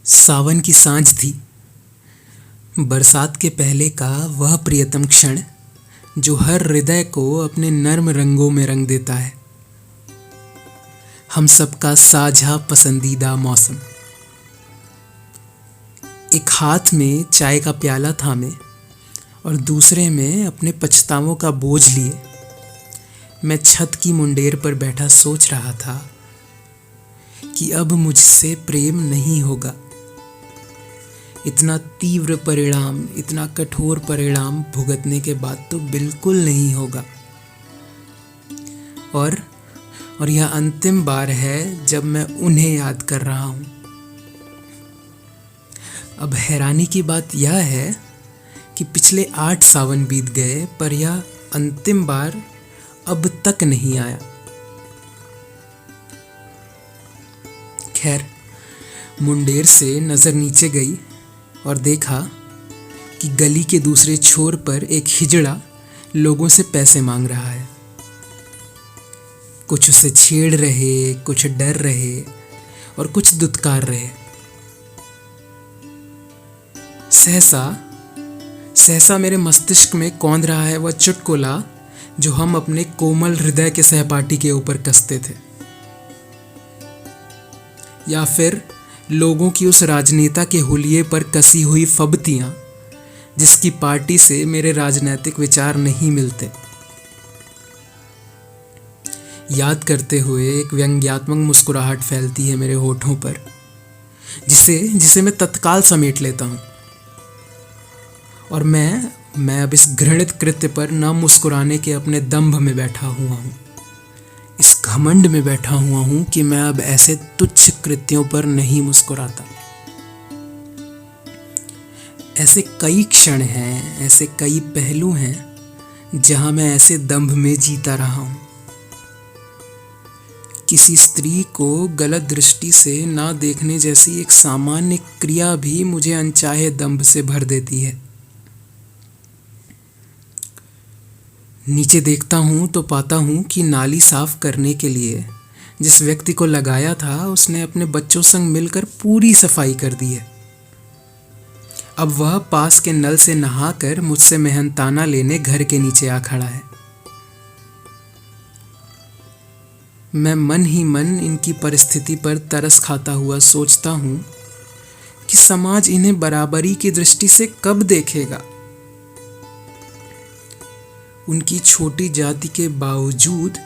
सावन की सांझ थी। बरसात के पहले का वह प्रियतम क्षण जो हर हृदय को अपने नर्म रंगों में रंग देता है। हम सबका साझा पसंदीदा मौसम। एक हाथ में चाय का प्याला थामे और दूसरे में अपने पछतावों का बोझ लिए मैं छत की मुंडेर पर बैठा सोच रहा था कि अब मुझसे प्रेम नहीं होगा। इतना तीव्र परिणाम, इतना कठोर परिणाम भुगतने के बाद तो बिल्कुल नहीं होगा। और यह अंतिम बार है जब मैं उन्हें याद कर रहा हूं। अब हैरानी की बात यह है कि पिछले 8 सावन बीत गए पर यह अंतिम बार अब तक नहीं आया। खैर, मुंडेर से नजर नीचे गई और देखा कि गली के दूसरे छोर पर एक हिजड़ा लोगों से पैसे मांग रहा है। कुछ उसे छेड़ रहे, कुछ डर रहे और कुछ दुत्कार रहे। सहसा मेरे मस्तिष्क में कौंध रहा है वह चुटकुला जो हम अपने कोमल हृदय के सहपाठी के ऊपर कसते थे, या फिर लोगों की उस राजनेता के हुलिये पर कसी हुई फब्तियां जिसकी पार्टी से मेरे राजनैतिक विचार नहीं मिलते। याद करते हुए एक व्यंग्यात्मक मुस्कुराहट फैलती है मेरे होठों पर, जिसे मैं तत्काल समेट लेता हूं। और मैं अब इस घृणित कृत्य पर न मुस्कुराने के अपने दंभ में बैठा हुआ हूं, इस घमंड में बैठा हुआ हूं कि मैं अब ऐसे तुच्छ कृत्यों पर नहीं मुस्कुराता। ऐसे कई क्षण हैं, ऐसे कई पहलू हैं जहां मैं ऐसे दंभ में जीता रहा हूं। किसी स्त्री को गलत दृष्टि से ना देखने जैसी एक सामान्य क्रिया भी मुझे अनचाहे दंभ से भर देती है। नीचे देखता हूं तो पाता हूं कि नाली साफ करने के लिए जिस व्यक्ति को लगाया था उसने अपने बच्चों संग मिलकर पूरी सफाई कर दी है। अब वह पास के नल से नहाकर मुझसे मेहनताना लेने घर के नीचे आ खड़ा है। मैं मन ही मन इनकी परिस्थिति पर तरस खाता हुआ सोचता हूं कि समाज इन्हें बराबरी की दृष्टि से कब देखेगा। उनकी छोटी जाति के बावजूद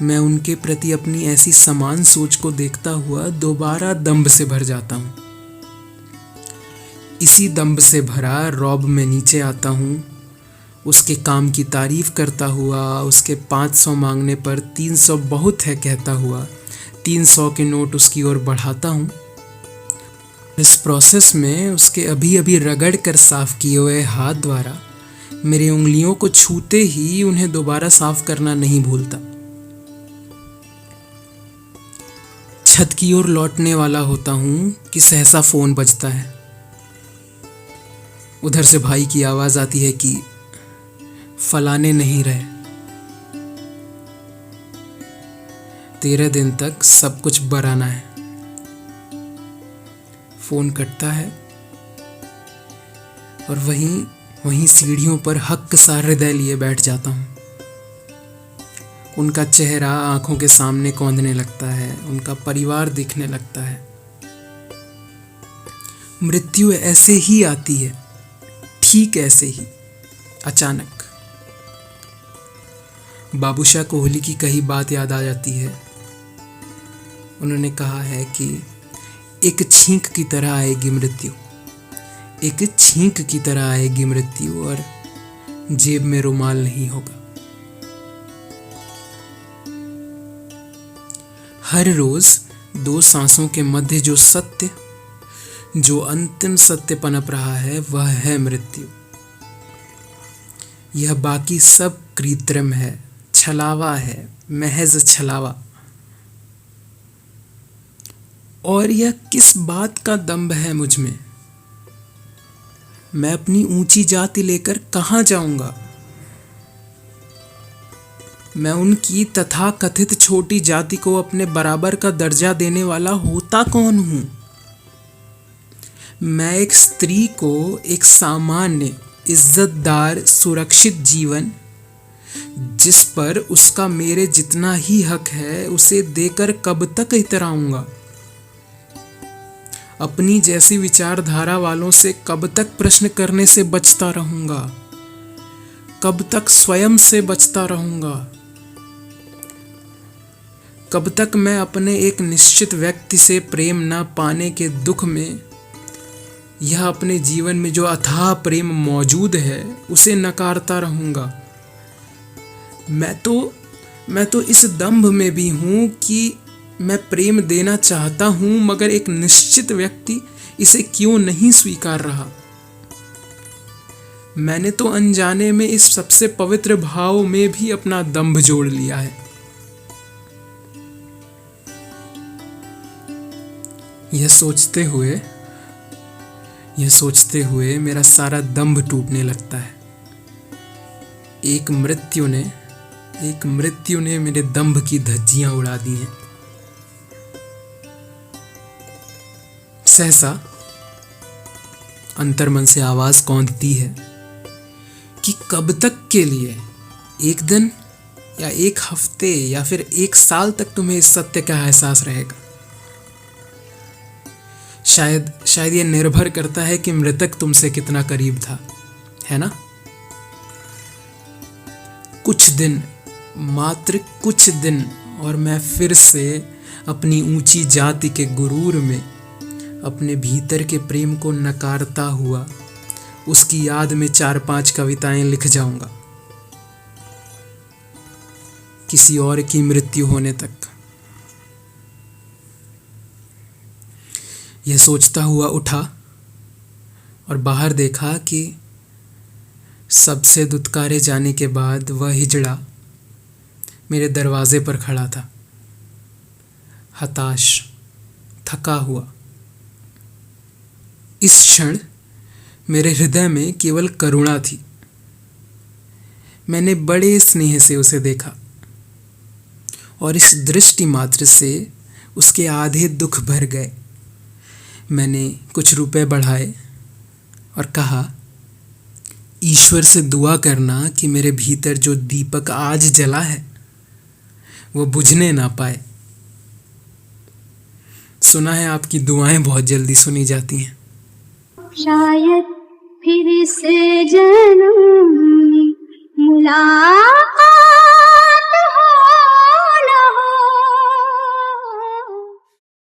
मैं उनके प्रति अपनी ऐसी समान सोच को देखता हुआ दोबारा दंभ से भर जाता हूं। इसी दंभ से भरा रौब में नीचे आता हूं, उसके काम की तारीफ करता हुआ, उसके 500 मांगने पर 300 बहुत है कहता हुआ 300 के नोट उसकी ओर बढ़ाता हूं। इस प्रोसेस में उसके अभी अभी रगड़ कर साफ किए हुए हाथ द्वारा मेरी उंगलियों को छूते ही उन्हें दोबारा साफ करना नहीं भूलता। छत की ओर लौटने वाला होता हूं कि सहसा फोन बजता है। उधर से भाई की आवाज आती है कि फलाने नहीं रहे, 13 दिन तक सब कुछ बराना है। फोन कटता है और वहीं सीढ़ियों पर हक सा हृदय लिए बैठ जाता हूं। उनका चेहरा आंखों के सामने कौंधने लगता है, उनका परिवार दिखने लगता है। मृत्यु ऐसे ही आती है, ठीक ऐसे ही, अचानक। बाबूशाह कोहली की कही बात याद आ जाती है। उन्होंने कहा है कि एक छींक की तरह आएगी मृत्यु, एक छींक की तरह आएगी मृत्यु और जेब में रुमाल नहीं होगा। हर रोज 2 सांसों के मध्य जो सत्य, जो अंतिम सत्य पनप रहा है वह है मृत्यु। यह बाकी सब कृत्रिम है, छलावा है, महज छलावा। और यह किस बात का दंभ है मुझ में? मैं अपनी ऊंची जाति लेकर कहां जाऊंगा? मैं उनकी तथाकथित छोटी जाति को अपने बराबर का दर्जा देने वाला होता कौन हूं? मैं एक स्त्री को एक सामान्य, इज्जतदार, सुरक्षित जीवन जिस पर उसका मेरे जितना ही हक है उसे देकर कब तक इतराऊंगा। अपनी जैसी विचारधारा वालों से कब तक प्रश्न करने से बचता रहूंगा, कब तक स्वयं से बचता रहूंगा, कब तक मैं अपने एक निश्चित व्यक्ति से प्रेम न पाने के दुख में यह अपने जीवन में जो अथाह प्रेम मौजूद है उसे नकारता रहूंगा। मैं तो इस दंभ में भी हूं कि मैं प्रेम देना चाहता हूं, मगर एक निश्चित व्यक्ति इसे क्यों नहीं स्वीकार रहा। मैंने तो अनजाने में इस सबसे पवित्र भाव में भी अपना दंभ जोड़ लिया है। यह सोचते हुए मेरा सारा दंभ टूटने लगता है। एक मृत्यु ने मेरे दंभ की धज्जियां उड़ा दी हैं। सहसा अंतर्मन से आवाज कौंधती है कि कब तक के लिए, एक दिन या एक हफ्ते या फिर एक साल तक तुम्हें इस सत्य का एहसास रहेगा। शायद यह निर्भर करता है कि मृतक तुमसे कितना करीब था, है ना? कुछ दिन, मात्र कुछ दिन, और मैं फिर से अपनी ऊंची जाति के गुरूर में अपने भीतर के प्रेम को नकारता हुआ उसकी याद में 4-5 कविताएं लिख जाऊंगा, किसी और की मृत्यु होने तक। यह सोचता हुआ उठा और बाहर देखा कि सबसे दुत्कारे जाने के बाद वह हिजड़ा मेरे दरवाजे पर खड़ा था, हताश, थका हुआ। इस क्षण मेरे हृदय में केवल करुणा थी। मैंने बड़े स्नेह से उसे देखा और इस दृष्टि मात्र से उसके आधे दुख भर गए। मैंने कुछ रुपए बढ़ाए और कहा, ईश्वर से दुआ करना कि मेरे भीतर जो दीपक आज जला है वो बुझने ना पाए। सुना है आपकी दुआएं बहुत जल्दी सुनी जाती हैं। शायद फिर से जन्म मुलाकात